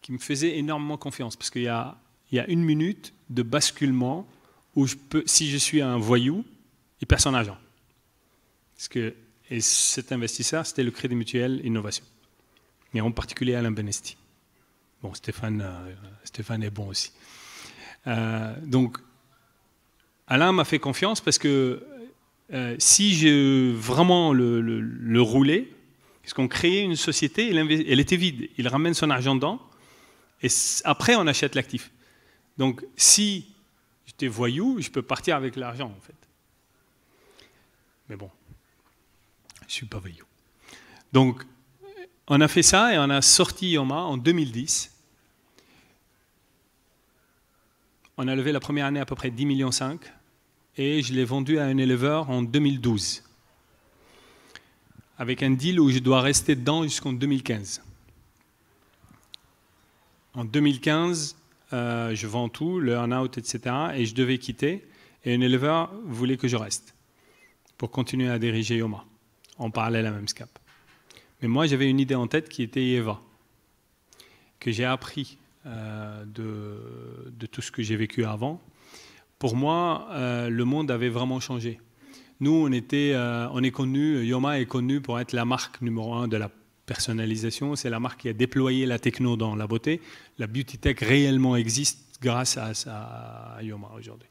qui me faisait énormément confiance. Parce qu'il y a 1 minute de basculement où si je suis un voyou, il perd son argent. Et cet investisseur, c'était le Crédit Mutuel Innovation. Et en particulier Alain Benesti. Bon, Stéphane est bon aussi. Donc, Alain m'a fait confiance parce que si je vraiment le roulais, parce qu'on créait une société, elle était vide. Il ramène son argent dedans et après, on achète l'actif. Donc, si j'étais voyou, je peux partir avec l'argent, en fait. Mais bon, je ne suis pas voyou. Donc, on a fait ça et on a sorti Yoma en 2010. On a levé la première année à peu près 10,5 millions et je l'ai vendu à un éleveur en 2012. Avec un deal où je dois rester dedans jusqu'en 2015. En 2015, je vends tout, le earn-out, etc. et je devais quitter. Et un éleveur voulait que je reste pour continuer à diriger Yoma en parallèle à Memscap. Mais moi, j'avais une idée en tête qui était Eva, que j'ai appris de tout ce que j'ai vécu avant. Pour moi, le monde avait vraiment changé. Nous, on est connu, Yoma est connu pour être la marque numéro 1 de la personnalisation. C'est la marque qui a déployé la techno dans la beauté. La beauty tech réellement existe grâce à Yoma aujourd'hui.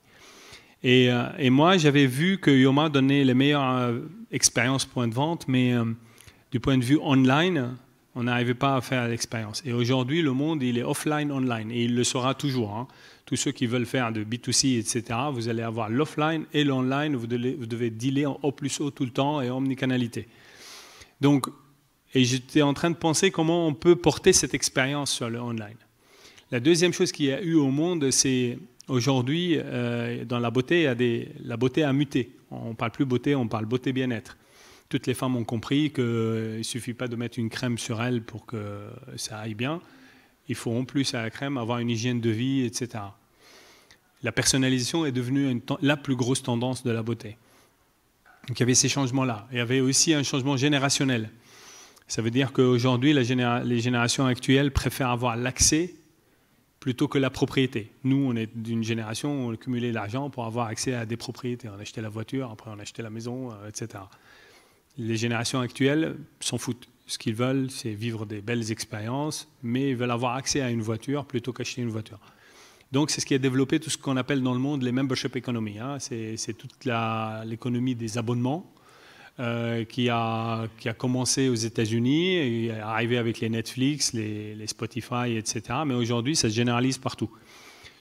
Et moi, j'avais vu que Yoma donnait les meilleures expériences point de vente, mais du point de vue online, on n'arrivait pas à faire l'expérience. Et aujourd'hui, le monde, il est offline, online, et il le sera toujours. Hein. Tous ceux qui veulent faire de B2C, etc., vous allez avoir l'offline et l'online, vous devez dealer en O plus O tout le temps et omnicanalité. Donc, et j'étais en train de penser comment on peut porter cette expérience sur le online. La deuxième chose qu'il y a eu au monde, c'est aujourd'hui, dans la beauté, la beauté a muté. On ne parle plus beauté, on parle beauté bien-être. Toutes les femmes ont compris qu'il ne suffit pas de mettre une crème sur elles pour que ça aille bien. Il faut en plus à la crème avoir une hygiène de vie, etc. La personnalisation est devenue la plus grosse tendance de la beauté. Donc il y avait ces changements-là. Il y avait aussi un changement générationnel. Ça veut dire qu'aujourd'hui, les générations actuelles préfèrent avoir l'accès plutôt que la propriété. Nous, on est d'une génération où on accumulait l'argent pour avoir accès à des propriétés. On achetait la voiture, après on achetait la maison, etc. Les générations actuelles s'en foutent. Ce qu'ils veulent, c'est vivre des belles expériences, mais ils veulent avoir accès à une voiture plutôt qu'acheter une voiture. Donc, c'est ce qui a développé tout ce qu'on appelle dans le monde les membership economy. Hein. C'est toute l'économie des abonnements qui a commencé aux États-Unis et est arrivé avec les Netflix, les Spotify, etc. Mais aujourd'hui, ça se généralise partout.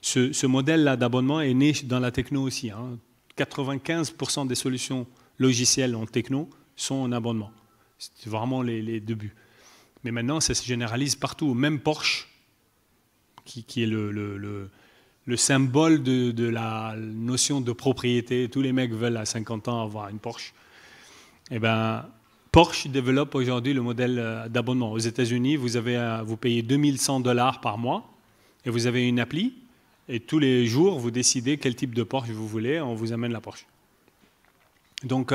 Ce modèle-là d'abonnement est né dans la techno aussi. Hein. 95% des solutions logicielles en techno sont en abonnement. C'est vraiment les débuts. Mais maintenant, ça se généralise partout. Même Porsche, qui est le le symbole de la notion de propriété. Tous les mecs veulent à 50 ans avoir une Porsche. Eh ben, Porsche développe aujourd'hui le modèle d'abonnement. Aux États-Unis, vous payez 2100 $ par mois et vous avez une appli. Et tous les jours, vous décidez quel type de Porsche vous voulez, on vous amène la Porsche. Donc,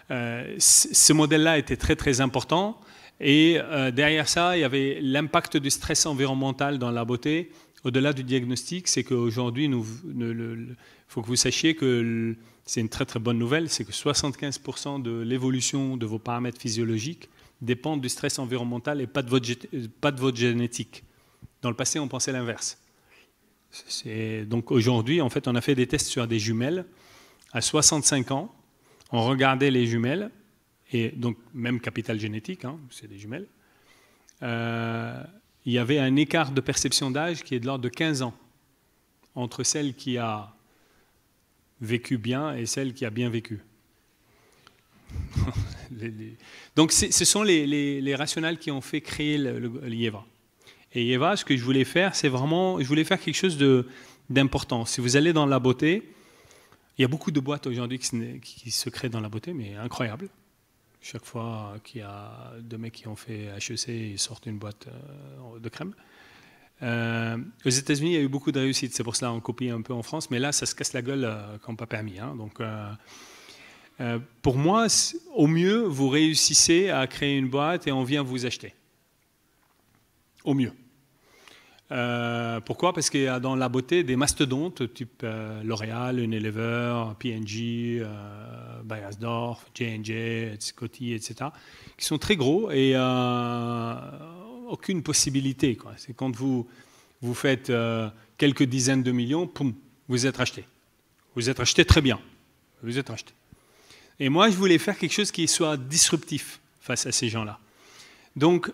ce modèle-là était très, très important. Et derrière ça, il y avait l'impact du stress environnemental dans la beauté. Au-delà du diagnostic, c'est qu'aujourd'hui, il faut que vous sachiez que c'est une très, très bonne nouvelle, c'est que 75% de l'évolution de vos paramètres physiologiques dépendent du stress environnemental et pas de votre génétique. Dans le passé, on pensait l'inverse. Donc aujourd'hui, en fait, on a fait des tests sur des jumelles. À 65 ans, on regardait les jumelles, et donc même capital génétique, hein, c'est des jumelles. Il y avait un écart de perception d'âge qui est de l'ordre de 15 ans entre celle qui a vécu bien et celle qui a bien vécu. Donc ce sont les rationnels qui ont fait créer l'IEVA. Et IEVA, ce que je voulais faire, c'est vraiment, je voulais faire quelque chose d'important. Si vous allez dans la beauté, il y a beaucoup de boîtes aujourd'hui qui se créent dans la beauté, mais incroyable. Chaque fois qu'il y a deux mecs qui ont fait HEC, ils sortent une boîte de crème. Aux États-Unis, il y a eu beaucoup de réussites. C'est pour cela qu'on copie un peu en France, mais là, ça se casse la gueule comme pas permis. Hein. Donc, pour moi, au mieux, vous réussissez à créer une boîte et on vient vous acheter. Au mieux. Pourquoi? Parce qu'il y a dans la beauté des mastodontes type L'Oréal, Unilever, P&G, Beiersdorf, J&J, Coty, etc., qui sont très gros et aucune possibilité. C'est quand vous faites quelques dizaines de millions, poum, vous êtes racheté. Vous êtes racheté très bien. Vous êtes racheté. Et moi, je voulais faire quelque chose qui soit disruptif face à ces gens-là. Donc,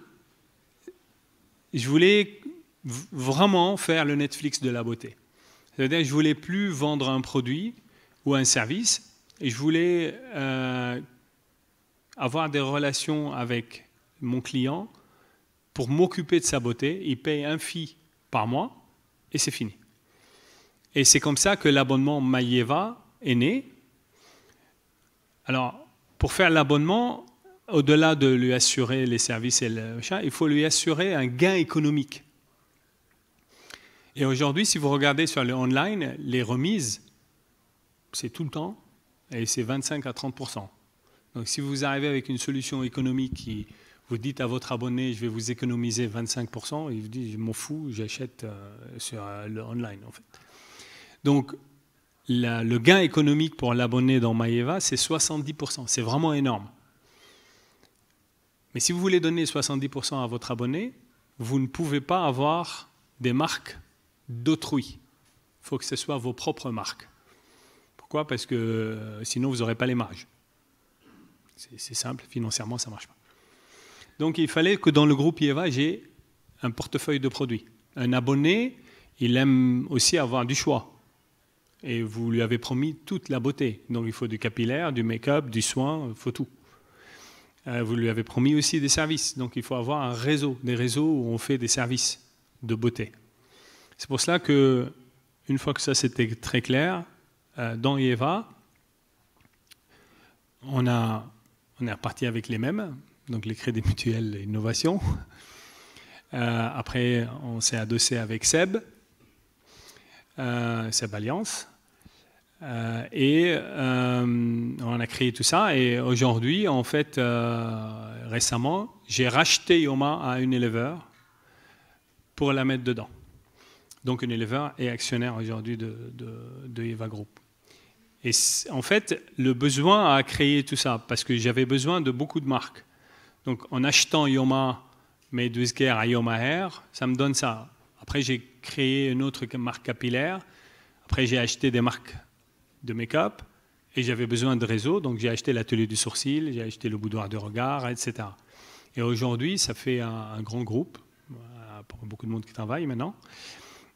je voulais vraiment faire le Netflix de la beauté. C'est-à-dire que je ne voulais plus vendre un produit ou un service, et je voulais avoir des relations avec mon client pour m'occuper de sa beauté. Il paye un fee par mois, et c'est fini. Et c'est comme ça que l'abonnement MyEva est né. Alors, pour faire l'abonnement, au-delà de lui assurer les services et le machin, il faut lui assurer un gain économique. Et aujourd'hui, si vous regardez sur le online, les remises, c'est tout le temps, et c'est 25 à 30%. Donc si vous arrivez avec une solution économique qui vous dites à votre abonné, je vais vous économiser 25%, il vous dit, je m'en fous, j'achète sur le online, en fait. Donc, le gain économique pour l'abonné dans MyEva, c'est 70%. C'est vraiment énorme. Mais si vous voulez donner 70% à votre abonné, vous ne pouvez pas avoir des marques d'autrui. Il faut que ce soit vos propres marques. Pourquoi? Parce que sinon, vous n'aurez pas les marges. C'est simple, financièrement, ça ne marche pas. Donc, il fallait que dans le groupe IEVA, j'ai un portefeuille de produits. Un abonné, il aime aussi avoir du choix. Et vous lui avez promis toute la beauté. Donc, il faut du capillaire, du make-up, du soin, il faut tout. Vous lui avez promis aussi des services. Donc, il faut avoir un réseau, des réseaux où on fait des services de beauté. C'est pour cela que, une fois que ça c'était très clair, dans IEVA, on est reparti avec les mêmes, donc les crédits mutuels et innovation. Après, on s'est adossé avec Seb Alliance. Et on a créé tout ça. Et aujourd'hui, en fait, récemment, j'ai racheté Yoma à Unilever pour la mettre dedans. Donc Unilever est actionnaire aujourd'hui de IEVA Group. Et en fait, le besoin a créé tout ça, parce que j'avais besoin de beaucoup de marques. Donc en achetant Yoma Made with Care à Yoma Hair, ça me donne ça. Après, j'ai créé une autre marque capillaire. Après, j'ai acheté des marques de make-up et j'avais besoin de réseau, donc j'ai acheté l'atelier du sourcil, j'ai acheté le boudoir de regard, etc. Et aujourd'hui, ça fait un grand groupe, pour beaucoup de monde qui travaille maintenant.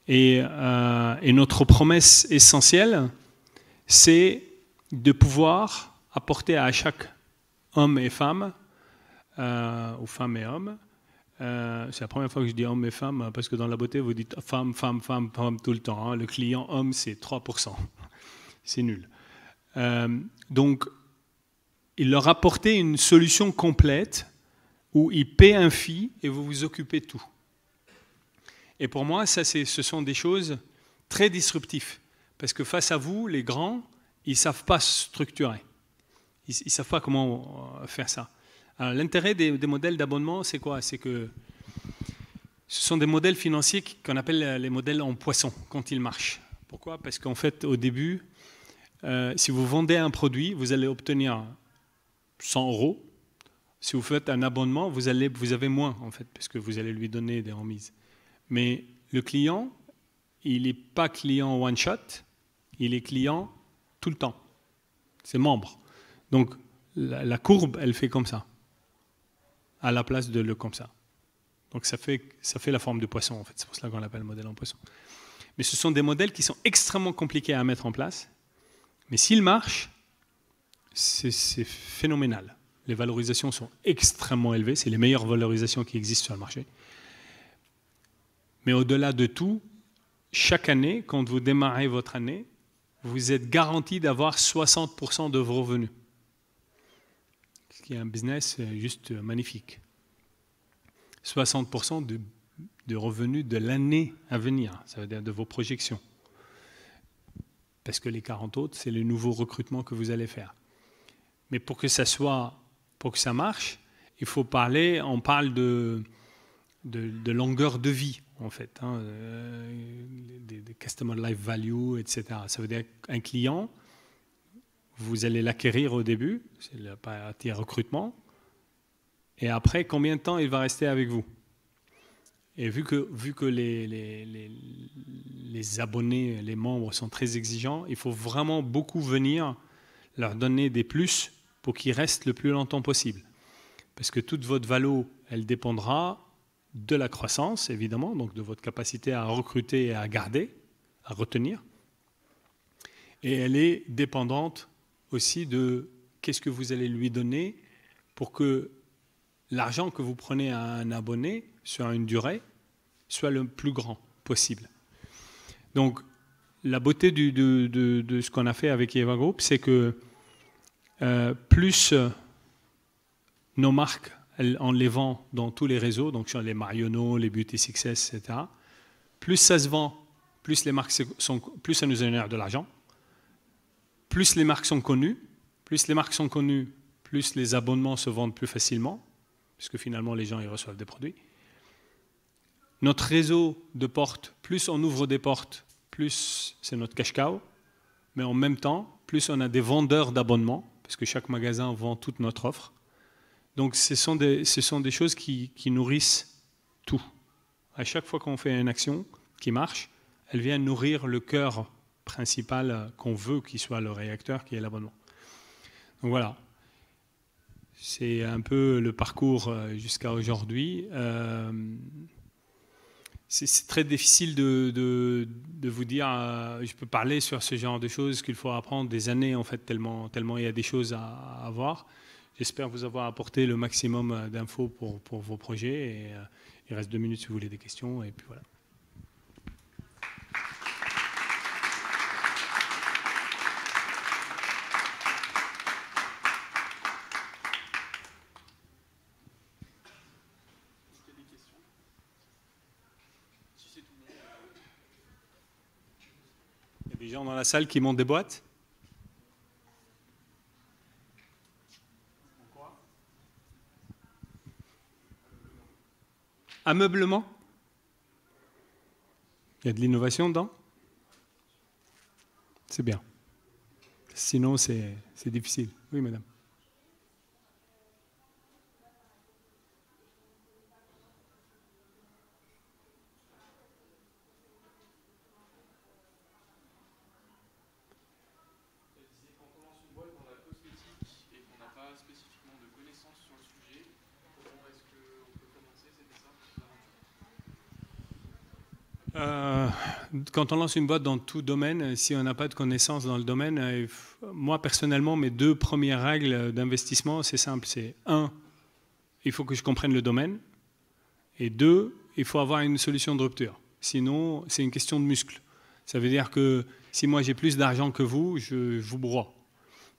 Et notre promesse essentielle, c'est de pouvoir apporter à chaque homme et femme, ou femme et homme, C'est la première fois que je dis hommes et femmes, parce que dans la beauté, vous dites femme, femme, femme, femme tout le temps. Hein. Le client homme, c'est 3%. C'est nul. Donc, il leur apportait une solution complète où il paie un fee et vous vous occupez de tout. Et pour moi, ça, ce sont des choses très disruptives. Parce que face à vous, les grands, ils ne savent pas structurer. Ils ne savent pas comment faire ça. Alors, l'intérêt des modèles d'abonnement, c'est quoi? C'est que ce sont des modèles financiers qu'on appelle les modèles en poisson, quand ils marchent. Pourquoi? Parce qu'en fait, au début, si vous vendez un produit, vous allez obtenir 100 €. Si vous faites un abonnement, vous avez moins, en fait, parce que vous allez lui donner des remises. Mais le client, il n'est pas client one-shot, il est client tout le temps. C'est membre. Donc, la courbe, elle fait comme ça, à la place de le comme ça. Donc, ça fait la forme de poisson, en fait. C'est pour cela qu'on l'appelle modèle en poisson. Mais ce sont des modèles qui sont extrêmement compliqués à mettre en place. Mais s'ils marchent, c'est phénoménal. Les valorisations sont extrêmement élevées. C'est les meilleures valorisations qui existent sur le marché. Mais au-delà de tout, chaque année, quand vous démarrez votre année, vous êtes garanti d'avoir 60% de vos revenus. Ce qui est un business juste magnifique. 60% de revenus de l'année à venir, ça veut dire de vos projections. Parce que les 40 autres, c'est les nouveaux recrutements que vous allez faire. Mais pour que ça marche, on parle de longueur de vie, en fait, hein, des customer life value, etc. Ça veut dire qu'un client, vous allez l'acquérir au début, c'est la partie recrutement, et après, combien de temps il va rester avec vous? Et vu que les abonnés, les membres sont très exigeants, il faut vraiment beaucoup venir leur donner des plus pour qu'ils restent le plus longtemps possible. Parce que toute votre valo, elle dépendra de la croissance, évidemment, donc de votre capacité à recruter et à garder, à retenir. Et elle est dépendante aussi de qu'est-ce que vous allez lui donner pour que l'argent que vous prenez à un abonné sur une durée soit le plus grand possible. Donc, la beauté de ce qu'on a fait avec Eva Group, c'est que plus nos marques, on les vend dans tous les réseaux, donc sur les Marionneaux, les Beauty Success, etc., plus ça se vend, plus ça nous génère de l'argent, plus les marques sont connues, plus les abonnements se vendent plus facilement, puisque finalement les gens ils reçoivent des produits. Notre réseau de portes, plus on ouvre des portes, plus c'est notre cash cow, mais en même temps, plus on a des vendeurs d'abonnements, parce que chaque magasin vend toute notre offre. Donc ce sont des choses qui nourrissent tout. À chaque fois qu'on fait une action qui marche, elle vient nourrir le cœur principal qu'on veut qu'il soit le réacteur, qui est l'abonnement. Donc voilà. C'est un peu le parcours jusqu'à aujourd'hui. C'est très difficile de vous dire, je peux parler sur ce genre de choses qu'il faut apprendre des années, en fait, tellement il y a des choses à avoir. J'espère vous avoir apporté le maximum d'infos pour vos projets. Et, il reste 2 minutes si vous voulez des questions. Et puis voilà. Il y a des gens dans la salle qui montent des boîtes? Ameublement? Il y a de l'innovation dedans? C'est bien. Sinon, c'est difficile. Oui, madame. Quand on lance une boîte dans tout domaine, si on n'a pas de connaissances dans le domaine, moi personnellement, mes 2 premières règles d'investissement, c'est simple. C'est 1, il faut que je comprenne le domaine. Et 2, il faut avoir une solution de rupture. Sinon, c'est une question de muscle. Ça veut dire que si moi j'ai plus d'argent que vous, je vous broie.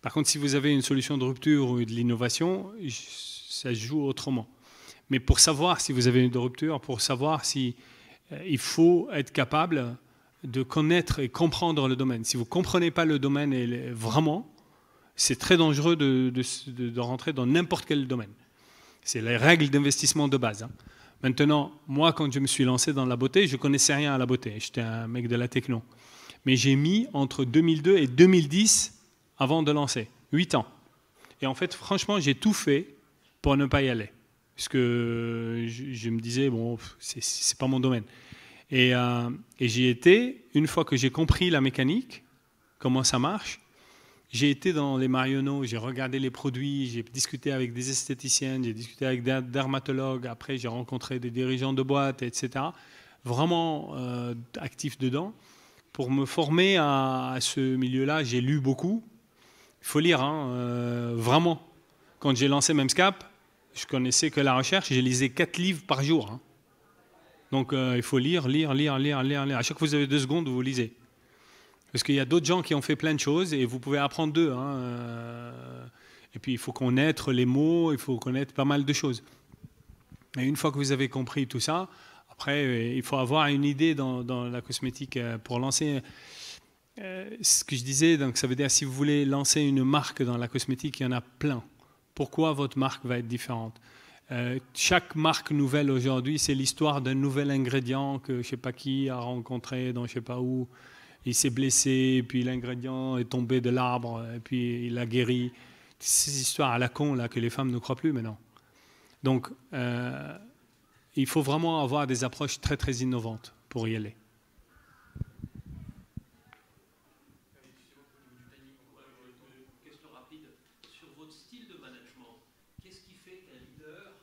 Par contre, si vous avez une solution de rupture ou de l'innovation, ça se joue autrement. Mais pour savoir si vous avez une rupture, pour savoir si il faut être capable de connaître et comprendre le domaine. Si vous ne comprenez pas le domaine vraiment, c'est très dangereux de rentrer dans n'importe quel domaine. C'est les règles d'investissement de base. Hein. Maintenant, moi, quand je me suis lancé dans la beauté, je ne connaissais rien à la beauté. J'étais un mec de la techno. Mais j'ai mis entre 2002 et 2010 avant de lancer. 8 ans. Et en fait, franchement, j'ai tout fait pour ne pas y aller. Parce que je me disais, bon, c'est pas mon domaine. Et j'y étais, une fois que j'ai compris la mécanique, comment ça marche, j'ai été dans les marionneaux, j'ai regardé les produits, j'ai discuté avec des esthéticiennes, j'ai discuté avec des dermatologues, après j'ai rencontré des dirigeants de boîtes, etc. Vraiment actif dedans. Pour me former à ce milieu-là, j'ai lu beaucoup. Il faut lire, hein, vraiment. Quand j'ai lancé Memscap, je connaissais que la recherche, j'ai lisé 4 livres par jour. Hein. Donc il faut lire. À chaque fois que vous avez 2 secondes, vous lisez. Parce qu'il y a d'autres gens qui ont fait plein de choses et vous pouvez apprendre d'eux. Hein. Et puis il faut connaître les mots, il faut connaître pas mal de choses. Et une fois que vous avez compris tout ça, après il faut avoir une idée dans la cosmétique pour lancer. Ce que je disais, donc ça veut dire si vous voulez lancer une marque dans la cosmétique, il y en a plein. Pourquoi votre marque va être différente? Chaque marque nouvelle aujourd'hui, c'est l'histoire d'un nouvel ingrédient que je ne sais pas qui a rencontré dans je ne sais pas où. Il s'est blessé, puis l'ingrédient est tombé de l'arbre, et puis il a guéri. Ces histoires à la con là, que les femmes ne croient plus maintenant. Donc, il faut vraiment avoir des approches très, très innovantes pour y aller. Question rapide sur votre style de management. Qu'est-ce qui fait qu'un leader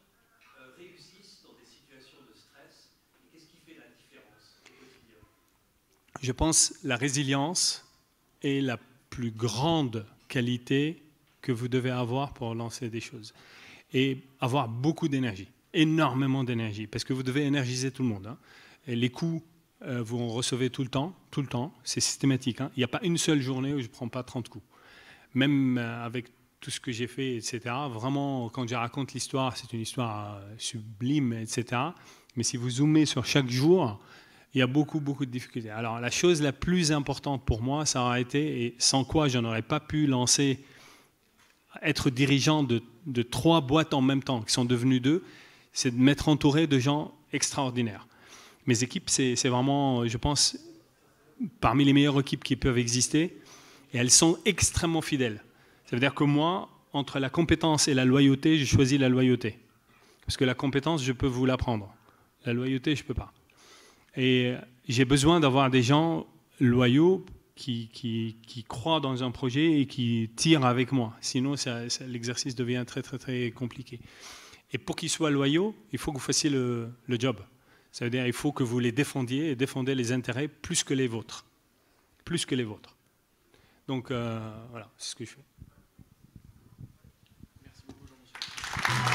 réussisse dans des situations de stress? Et qu'est-ce qui fait la différence au quotidien? Je pense que la résilience est la plus grande qualité que vous devez avoir pour lancer des choses. Et avoir beaucoup d'énergie, énormément d'énergie, parce que vous devez énergiser tout le monde. Hein. Et les coups, vous en recevez tout le temps, c'est systématique. Hein. Il n'y a pas une seule journée où je ne prends pas 30 coups. Même avec tout ce que j'ai fait, etc. Vraiment, quand je raconte l'histoire, c'est une histoire sublime, etc. Mais si vous zoomez sur chaque jour, il y a beaucoup, beaucoup de difficultés. Alors, la chose la plus importante pour moi, ça aurait été, et sans quoi je n'aurais pas pu être dirigeant de 3 boîtes en même temps, qui sont devenues 2, c'est de m'être entouré de gens extraordinaires. Mes équipes, c'est vraiment, je pense, parmi les meilleures équipes qui peuvent exister, et elles sont extrêmement fidèles. Ça veut dire que moi, entre la compétence et la loyauté, je choisis la loyauté. Parce que la compétence, je peux vous l'apprendre. La loyauté, je ne peux pas. Et j'ai besoin d'avoir des gens loyaux qui croient dans un projet et qui tirent avec moi. Sinon, l'exercice devient très, très, très compliqué. Et pour qu'ils soient loyaux, il faut que vous fassiez le job. Ça veut dire qu'il faut que vous les défendiez et défendez les intérêts plus que les vôtres. Plus que les vôtres. Donc, voilà, c'est ce que je fais. Merci beaucoup, Jean-Michel.